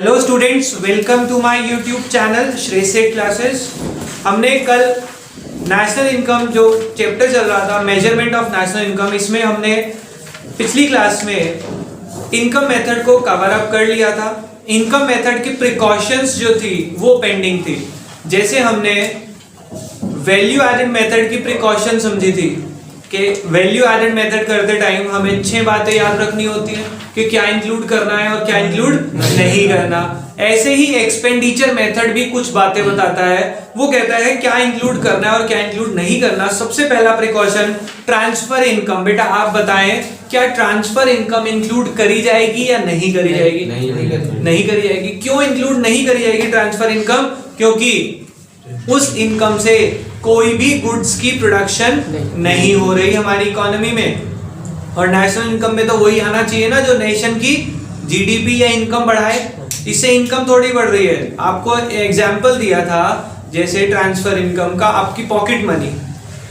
Hello students, welcome to my YouTube channel Shreyseth classes. हमने कल national income जो chapter चल रहा था, मेजरमेंट ऑफ नेशनल इनकम, इसमें हमने पिछली क्लास में इनकम मेथड को कवर अप कर लिया था। इनकम मेथड की प्रिकॉशंस जो थी वो पेंडिंग थी। जैसे हमने वैल्यू एडेड मेथड की प्रिकॉशन समझी थी कि वैल्यू एडेड मेथड करते टाइम हमें 6 बातें याद रखनी होती हैं कि क्या इंक्लूड करना है और क्या इंक्लूड नहीं करना। ऐसे ही एक्सपेंडिचर मेथड भी कुछ बातें बताता है। वो कहता है क्या इंक्लूड करना है और क्या इंक्लूड नहीं करना। सबसे पहला प्रिकॉशन ट्रांसफर इनकम। बेटा आप बताएं, क्या ट्रांसफर इनकम इंक्लूड करी जाएगी या नहीं करी जाएगी? नहीं करी जाएगी। क्यों इंक्लूड नहीं करी जाएगी ट्रांसफर इनकम? क्योंकि उस इनकम से कोई भी गुड्स की प्रोडक्शन नहीं हो रही हमारी इकोनॉमी में। और नेशनल इनकम में तो वही आना चाहिए ना जो नेशन की जीडीपी या इनकम बढ़ाए। इससे इनकम थोड़ी बढ़ रही है। आपको एग्जांपल दिया था जैसे ट्रांसफर इनकम का, आपकी पॉकेट मनी,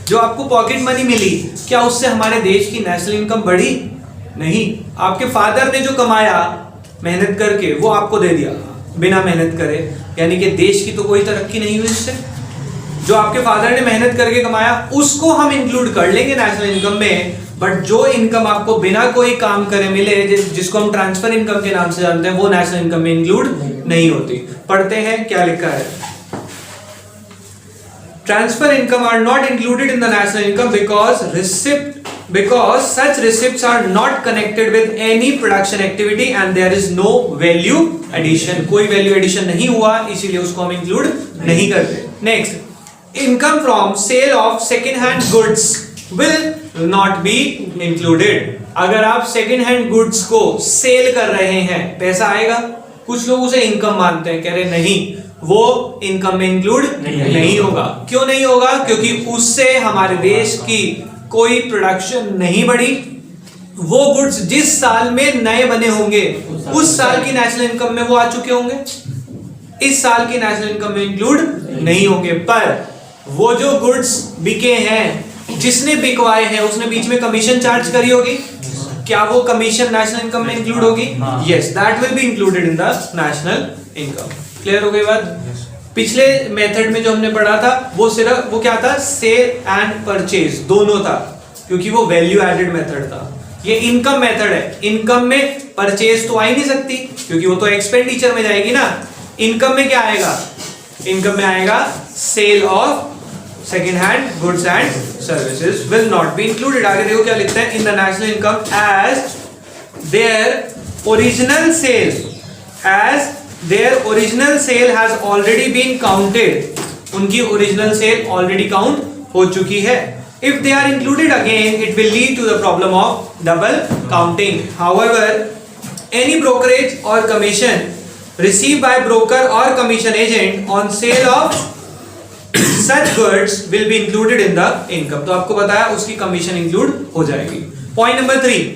जो आपको पॉकेट मनी मिली, क्या उससे हमारे देश की नेशनल इनकम बढ़ी? नहीं। आपके फादर ने जो कमाया मेहनत करके वो आपको दे दिया बिना मेहनत करे, यानी कि देश की तो कोई तरक्की नहीं हुई इससे। जो आपके फादर ने मेहनत करके कमाया उसको हम इंक्लूड कर लेंगे नेशनल इनकम में, बट जो इनकम आपको बिना कोई काम करे मिले, जिसको हम ट्रांसफर इनकम के नाम से जानते हैं, वो नेशनल इनकम में इंक्लूड नहीं होती। पढ़ते हैं क्या लिखा है। Transfer income are not included in the national income because such receipts are not connected with any production activity and there is no value addition। कोई value addition नहीं हुआ, इसीलिए उसको हम include नहीं करते। Next, income from sale of second hand goods will not be included। अगर आप second hand goods को सेल कर रहे हैं, पैसा आएगा। कुछ लोग उसे इनकम मानते हैं, कह रहे नहीं, वो इनकम में इंक्लूड नहीं होगा। क्यों नहीं होगा? क्योंकि उससे हमारे देश की कोई प्रोडक्शन नहीं बढ़ी। वो गुड्स जिस साल में नए बने होंगे उस साल की नेशनल इनकम में वो आ चुके होंगे, इस साल की नेशनल इनकम में इंक्लूड नहीं होंगे। पर वो जो गुड्स बिके हैं, जिसने बिकवाए हैं, उसने बीच में कमीशन चार्ज करी होगी, क्या वो कमीशन नेशनल इनकम में इंक्लूड होगी? Yes, that will be included in the national income. Clear हो गई बात? पिछले मेथड में जो हमने पढ़ा था वो क्या था? सेल एंड परचेज दोनों था, क्योंकि वो वैल्यू एडेड मेथड था। ये इनकम मेथड है। इनकम में परचेज तो आ ही नहीं सकती, क्योंकि वो तो एक्सपेंडिचर में जाएगी ना। इनकम में क्या आएगा? इनकम में आएगा sale of second hand goods and services will not be included. आगे देखो क्या लिखते हैं, in the national income as their original sale has already been counted. उनकी ओरिजिनल सेल ऑलरेडी काउंट हो चुकी है। If they are included again it will lead to the problem of double counting. However, any brokerage और commission received by broker or commission agent on sale of such goods will be included in the income। तो आपको बताया उसकी commission include हो जाएगी। Point number 3,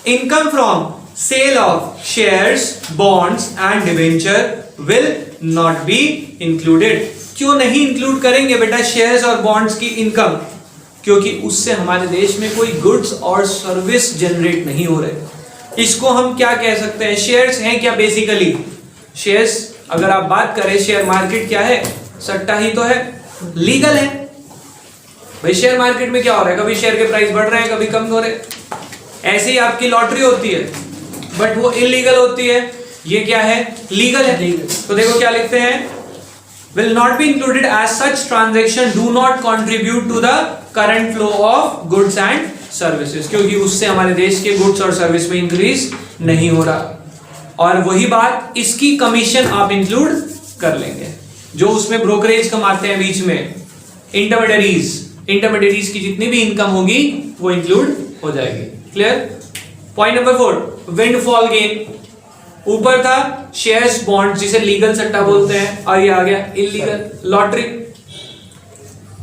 income from sale of shares, bonds and debenture will not be included. क्यों नहीं include करेंगे बेटा शेयर्स और बॉन्ड्स की इनकम? क्योंकि उससे हमारे देश में कोई गुड्स और सर्विस जनरेट नहीं हो रहे। इसको हम क्या कह सकते हैं? शेयर्स हैं क्या? बेसिकली शेयर्स, अगर आप बात करें, शेयर मार्केट क्या है? सट्टा ही तो है, लीगल है भाई। शेयर मार्केट में क्या हो रहा है? कभी शेयर के प्राइस बढ़ रहे हैं, कभी कम हो रहे हैं। ऐसे ही आपकी लॉटरी होती है, बट वो इलीगल होती है। ये क्या है? लीगल है। तो देखो क्या लिखते हैं, will not be included as such transaction do not contribute to the current flow of goods and services, क्योंकि उससे हमारे देश के गुड्स और सर्विस में इंक्रीज नहीं हो रहा। और वही बात, इसकी कमीशन आप इंक्लूड कर लेंगे। जो उसमें ब्रोकरेज कमाते हैं बीच में, इंटरमीडियरीज की जितनी भी इनकम होगी वो इंक्लूड हो जाएगी। Clear? Point number 4, windfall gain. ऊपर था शेयर्स, बॉन्ड, जिसे लीगल सट्टा बोलते हैं, और ये आ गया illegal lottery.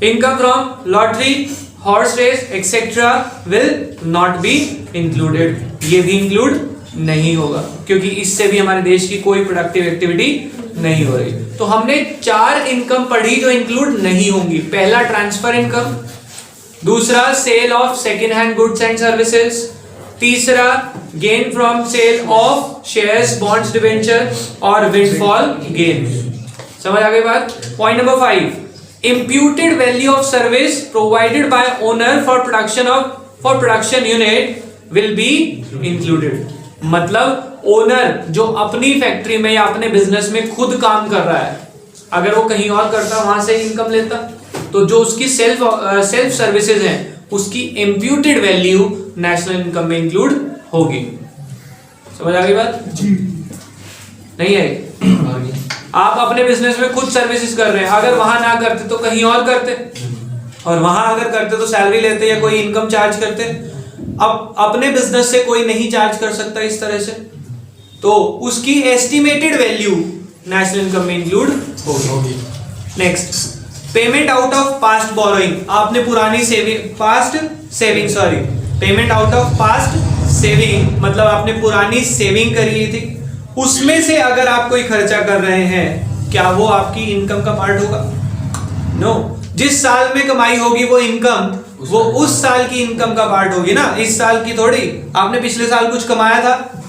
Income from lottery, horse race etcetera will not be included. ये भी इंक्लूड नहीं होगा, क्योंकि इससे भी हमारे देश की कोई प्रोडक्टिव एक्टिविटी नहीं हो रही। तो हमने 4 इनकम पढ़ी जो इंक्लूड नहीं होंगी। पहला ट्रांसफर इनकम, दूसरा sale of second hand goods and services, तीसरा gain from sale of shares, bonds, debenture और विंडफॉल गेन। समझ आ गई बात। Point number 5, imputed value of service provided by owner for production unit will be included। मतलब owner जो अपनी factory में या अपने बिजनेस में खुद काम कर रहा है, अगर वो कहीं और करता वहां से इनकम लेता, तो जो उसकी सेल्फ सर्विसेज हैं उसकी इम्प्यूटेड वैल्यू नेशनल इनकम में इंक्लूड होगी। समझ आ गई बात? नहीं है? आप अपने बिजनेस में खुद सर्विसेज कर रहे हैं, अगर वहां ना करते तो कहीं और करते, और वहां अगर करते तो सैलरी लेते या कोई इनकम चार्ज करते। अब अपने बिजनेस से कोई नहीं चार्ज कर सकता इस तरह से, तो उसकी एस्टिमेटेड वैल्यू नेशनल इनकम में इंक्लूड होगी। Next, payment out of past borrowing. आपने पुरानी payment out of past saving मतलब आपने पुरानी सेविंग करी थी, उसमें से अगर आप कोई खर्चा कर रहे हैं, क्या वो आपकी इनकम का पार्ट होगा? नो। जिस साल में कमाई होगी वो इनकम, वो उस साल की इनकम का पार्ट होगी ना, इस साल की थोड़ी। आपने पिछले साल कुछ कमाया था,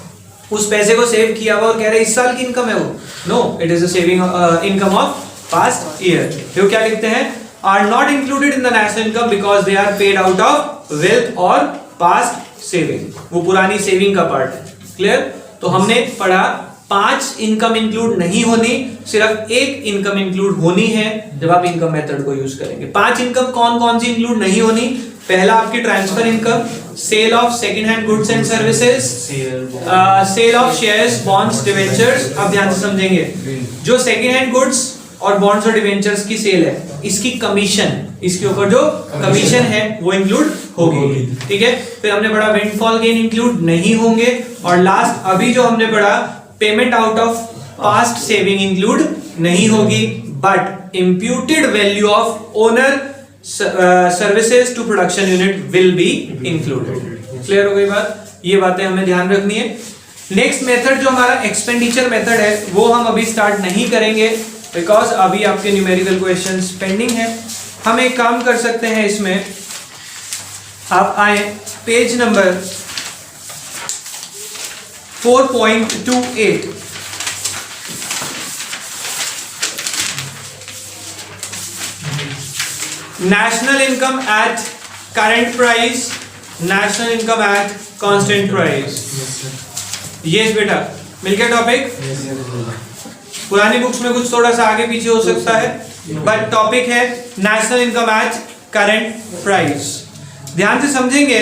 उस पैसे को सेव किया हुआ और कह रहे इस साल की इनकम है वो। No, it is a saving income of past year. तो क्या लिखते हैं? Are not included in the national income because they are paid out of wealth और पास्ट सेविंग। वो पुरानी सेविंग का पार्ट है। क्लियर? तो हमने पढ़ा 5 इनकम इंक्लूड नहीं होनी, सिर्फ 1 इनकम इंक्लूड होनी है जब आप इनकम मेथड को यूज करेंगे। 5 इनकम कौन कौन सी इंक्लूड नहीं होनी? पहला आपकी transfer income, sale of second hand goods and services, sale of shares, bonds, debentures. आप ध्यान से समझेंगे, जो सेकंड हैंड गुड्स और बॉन्ड्स और डिवेंचर्स की सेल है, इसकी कमीशन, इसके ऊपर जो कमीशन है वो इंक्लूड होगी। ठीक है? फिर हमने पढ़ा विंडफॉल गेन इंक्लूड नहीं होंगे, और लास्ट अभी जो हमने पढ़ा payment out of past saving include नहीं होगी, but imputed value of owner services to production unit will be included. Clear हो गई बात? ये बातें हमें ध्यान रखनी है। नेक्स्ट मेथड जो हमारा एक्सपेंडिचर मेथड है वो हम अभी स्टार्ट नहीं करेंगे बिकॉज अभी आपके न्यूमेरिकल क्वेश्चंस पेंडिंग है। हम एक काम कर सकते हैं, इसमें आप आए page number 4.28। National income at current price, national income at constant price. Yes बेटा, मिल गया टॉपिक? पुरानी बुक्स में कुछ थोड़ा सा आगे पीछे हो सकता है, बट टॉपिक है national income at current price. ध्यान से समझेंगे,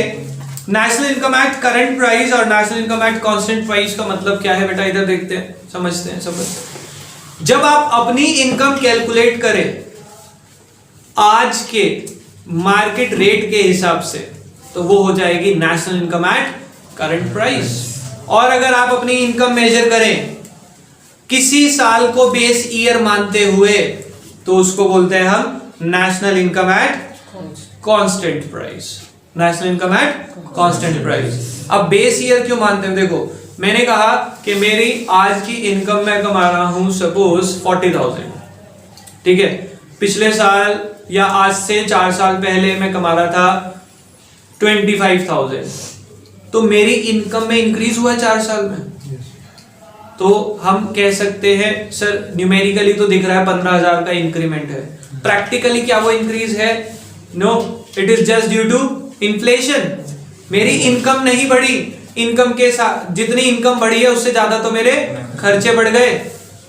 national income at current price और national income at constant price का मतलब क्या है बेटा? इधर देखते हैं, समझते हैं। जब आप अपनी इनकम कैलकुलेट करें आज के मार्केट रेट के हिसाब से, तो वो हो जाएगी national income at current price. और अगर आप अपनी इनकम मेजर करें किसी साल को बेस ईयर मानते हुए, तो उसको बोलते हैं हम national income at constant price. National income at constant price. अब बेस ईयर क्यों मानते हैं? देखो, मैंने कहा कि मेरी आज की इनकम मैं कमा रहा हूं सपोज 40,000, ठीक है। पिछले साल या आज से 4 साल पहले मैं कमा रहा था 25,000, तो मेरी इनकम में इंक्रीज हुआ 4 साल में। तो हम कह सकते हैं सर न्यूमेरिकली तो दिख रहा है 15,000 का इंक्रीमेंट है, प्रैक्टिकली क्या वो इंक्रीज है? No, it is just due to inflation. मेरी इनकम नहीं बढ़ी, इनकम के साथ जितनी इनकम बढ़ी है उससे ज्यादा तो मेरे खर्चे बढ़ गए।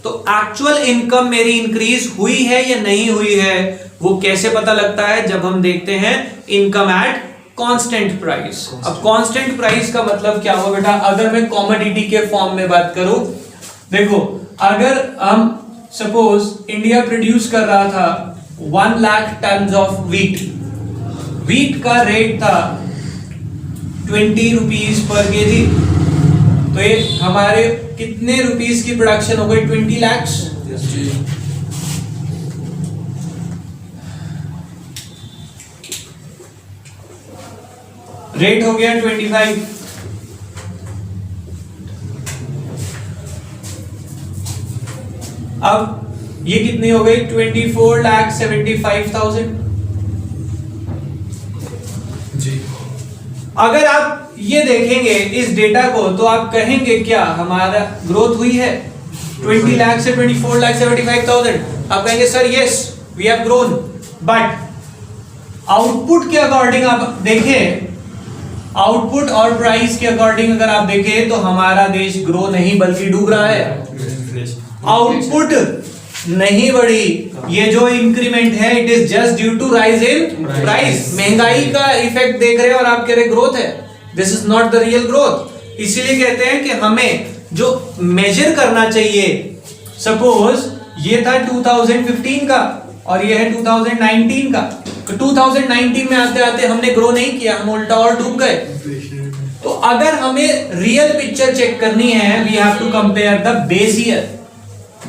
तो एक्चुअल इनकम मेरी इंक्रीज हुई है या नहीं हुई है, वो कैसे पता लगता है? जब हम देखते हैं इनकम एट कांस्टेंट प्राइस। अब कांस्टेंट प्राइस का मतलब क्या हो बेटा? अगर मैं कॉमोडिटी के फॉर्म में बात करूं, देखो अगर हम सपोज इंडिया प्रोड्यूस कर रहा था 1 lakh ton of wheat, wheat का रेट था 20 रुपीज पर केजी, तो ये हमारे कितने रुपीस की प्रोडक्शन हो गई? 20 लाख। रेट हो गया 25। अब ये कितनी हो गई? 24,75,000 जी। अगर आप ये देखेंगे इस डेटा को तो आप कहेंगे क्या हमारा ग्रोथ हुई है 20 लाख से 24,75,000? आप कहेंगे sir yes we have grown, but output के अकॉर्डिंग आप देखें, आउटपुट और प्राइस के अकॉर्डिंग अगर आप देखें तो हमारा देश ग्रो नहीं बल्कि डूब रहा है। आउटपुट नहीं बढ़ी, ये जो इंक्रीमेंट है it is just due to rise in price. महंगाई का इफेक्ट देख रहे हैं और आप कह रहे ग्रोथ है, this is not the real growth. इसीलिए कहते हैं कि हमें जो मेजर करना चाहिए, सपोज ये था 2015 का और ये है 2019 का, तो 2019 में आते आते हमने ग्रो नहीं किया, हम उल्टा और डूब गए। तो अगर हमें रियल पिक्चर चेक करनी है we have to compare the base year.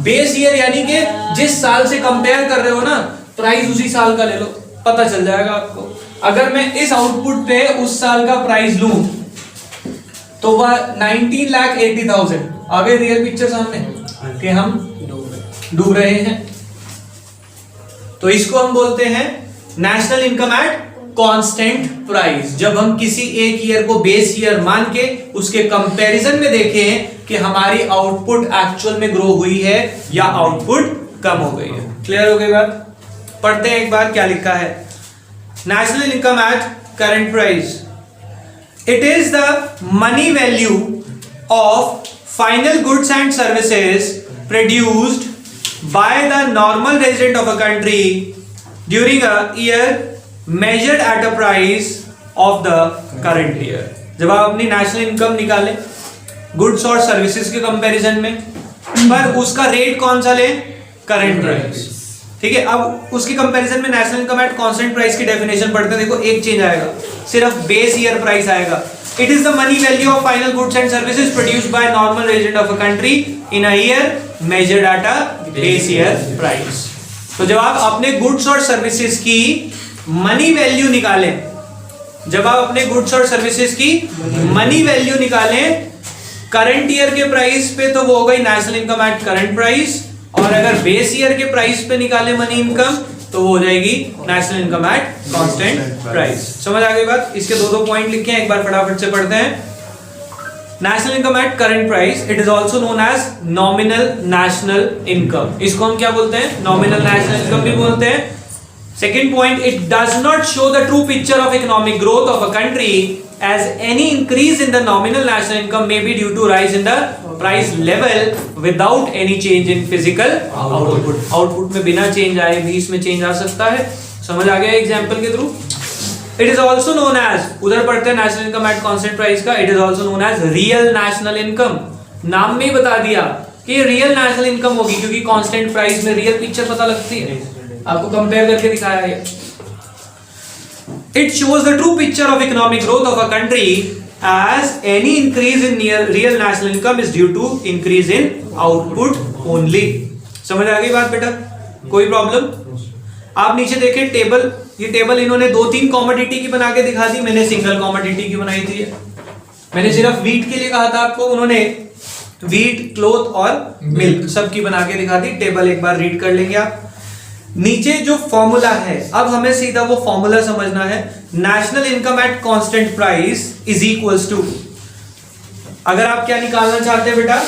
Base year यानी कि जिस साल से कंपेयर कर रहे हो ना, प्राइस उसी साल का ले लो, पता चल जाएगा आपको। अगर मैं इस आउटपुट पे उस साल का प्राइस लूं तो वह 19,80,000 आ गए रियल पिक्चर सामने कि हम डूब रहे हैं। तो इसको हम बोलते हैं national income at constant price. जब हम किसी एक ईयर को बेस ईयर मान के उसके कंपैरिजन में देखें कि हमारी आउटपुट एक्चुअल में ग्रो हुई है या आउटपुट कम हो गई है। क्लियर हो गई बात? पढ़ते हैं एक बार क्या लिखा है। National income at current price, it is the money value of final goods and services produced by the normal resident of a country during a year measured at a price of the current year। जब आप अपनी national income निकालें goods और services के comparison में, पर उसका rate कौन सा ले? Current price. ठीक है, अब उसके कंपैरिजन में national income at constant price की डेफिनेशन पढ़ते हैं। देखो एक चेंज आएगा, सिर्फ बेस ईयर प्राइस आएगा। It is the money value of final goods and services produced by normal resident of a country in a year measured at a base year price। तो जब आप अपने गुड्स और services की money value निकालें, जब आप अपने गुड्स और सर्विसेज की मनी वैल्यू निकालें करंट ईयर के प्राइस पे तो वो हो गई national income at current price, और अगर बेस ईयर के प्राइस पे निकाले मनी इनकम तो वो हो जाएगी national income at constant price. समझ आ गई बात? इसके दो पॉइंट लिखे हैं, एक बार फटाफट से पढ़ते हैं। National income at current price, it is also known as nominal national income. इसको हम क्या बोलते हैं? नॉमिनल नेशनल इनकम भी बोलते हैं। Second point, it does not show the true picture of economic growth of a country as any increase in the nominal national income may be due to rise in the price level without any change in physical output। Output में बिना change आए भी इसमें change आ सकता है। समझ आ गया example के through? It is also known as, उधर पढ़ते हैं national income at constant price का, it is also known as real national income. नाम में ही बता दिया कि रियल नेशनल इनकम होगी क्योंकि कांस्टेंट प्राइस में रियल पिक्चर पता लगती है। आपको कंपेयर करके दिखाया है। It shows the true picture of economic growth of a country as any increase in real national income is due to increase in output only। समझ आ गई बात बेटा? कोई प्रॉब्लम? आप नीचे देखें टेबल, ये टेबल इन्होंने 2-3 कॉमोडिटी की बना के दिखा दी, मैंने सिंगल कॉमोडिटी की बनाई थी। मैंने सिर्फ व्हीट के लिए कहा था आपको, उन्होंने व्हीट, क्लोथ और मिल्क सबकी बना के दिखा दी। टेबल एक बार रीड कर लेंगे आप। नीचे जो फॉर्मूला है, अब हमें सीधा वो फॉर्मूला समझना है। National income at constant price is equals to, अगर आप क्या निकालना चाहते हैं बेटा,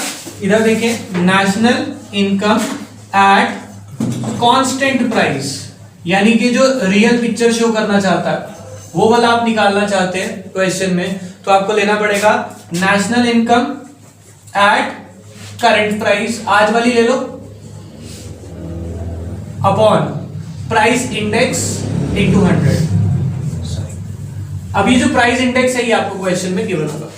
इधर देखें, national income at constant price, यानी कि जो रियल पिक्चर शो करना चाहता है वो वाला आप निकालना चाहते हैं क्वेश्चन में, तो आपको लेना पड़ेगा national income at current price, आज वाली ले लो, अपॉन प्राइस इंडेक्स इनटू 100। अब ये जो प्राइस इंडेक्स है ये आपको क्वेश्चन में गिवन होगा,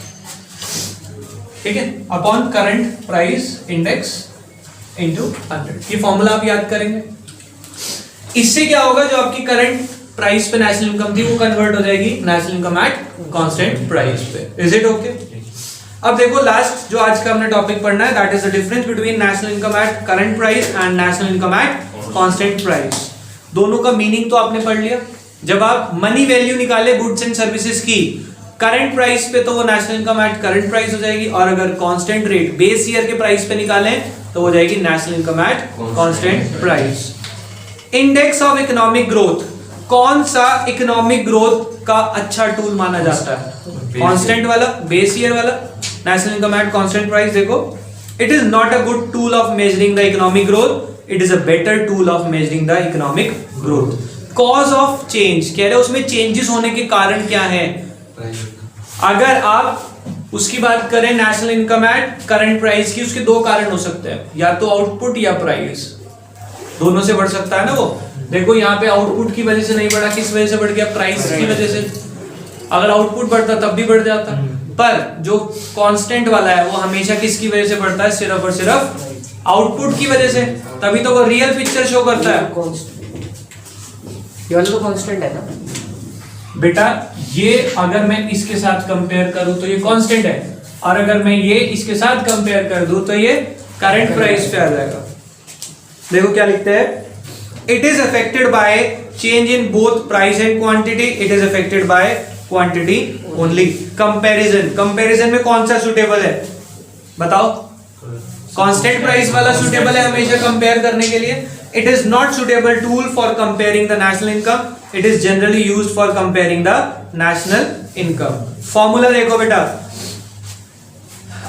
ठीक है, upon current price index into 100। ये फॉर्मूला आप याद करेंगे। इससे क्या होगा, जो आपकी करंट प्राइस पे नेशनल इनकम थी वो कन्वर्ट हो जाएगी national income at constant price पे। Is it okay? अब देखो लास्ट जो आज का हमने टॉपिक पढ़ना है, that is the difference between national income at current price and national income at constant price. दोनों का मीनिंग तो आपने पढ़ लिया। जब आप मनी वैल्यू निकाले गुड्स एंड सर्विसेज की करंट प्राइस पे तो वो national income at current price हो जाएगी, और अगर कांस्टेंट रेट बेस ईयर के प्राइस पे निकालें तो हो जाएगी national income at constant price. Index of economic growth, कौन सा इकोनॉमिक ग्रोथ का अच्छा टूल माना जाता है? कांस्टेंट वाला, बेस ईयर वाला, national income at constant price. देखो, it is not a good tool of measuring the economic growth, it is a better tool of measuring the economic growth. Cause of change कह रहे, उसमें changes होने के कारण क्या है? अगर आप उसकी बात करें national income at current price की, उसके दो कारण हो सकते हैं, या तो आउटपुट या प्राइस, दोनों से बढ़ सकता है ना वो। देखो यहाँ पे आउटपुट की वजह से नहीं बढ़ा, किस वजह से बढ़ गया? प्राइस की वजह से। अगर आउटपुट बढ़ता तब भी बढ़ जाता, पर जो कांस्टेंट वाला है वो हमेशा किसकी वजह से बढ़ता है? सिर्फ और सिर्फ आउटपुट की वजह से, तभी तो वो रियल पिक्चर शो करता है। ये वाला तो कांस्टेंट है ना बेटा, ये अगर मैं इसके साथ कंपेयर करूं तो ये कांस्टेंट है, और अगर मैं ये इसके साथ कंपेयर कर दूं तो ये करंट प्राइस पे आ जाएगा। देखो क्या लिखते हैं, it is affected by change in both price and quantity, it is affected by quantity only. Comparison, comparison में कौन सा सुटेबल है बताओ? कांस्टेंट प्राइस वाला सुटेबल है हमेशा कंपेयर करने के लिए। It is not suitable tool for comparing the national income, it is generally used for comparing the national income. Formula देखो बेटा,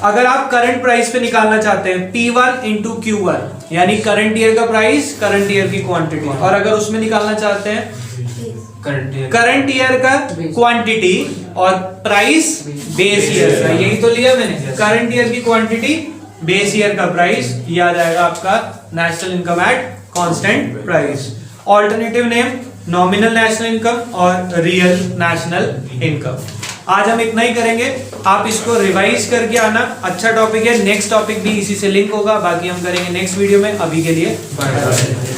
अगर आप करंट प्राइस पे निकालना चाहते हैं P1 इंटू Q1, यानी करंट ईयर का प्राइस, करंट ईयर की क्वांटिटी, और अगर उसमें निकालना चाहते हैं करंट ईयर का क्वांटिटी और प्राइस बेस ईयर का, यही तो लिया मैंने, करंट ईयर की क्वांटिटी बेस ईयर का प्राइस, ये आ जाएगा आपका national income at constant price. Alternative name nominal national income और रियल नेशनल इनकम। आज हम इतना ही करेंगे, आप इसको रिवाइज करके आना, अच्छा टॉपिक है। नेक्स्ट टॉपिक भी इसी से लिंक होगा, बाकी हम करेंगे नेक्स्ट वीडियो में। अभी के लिए बाय बाय।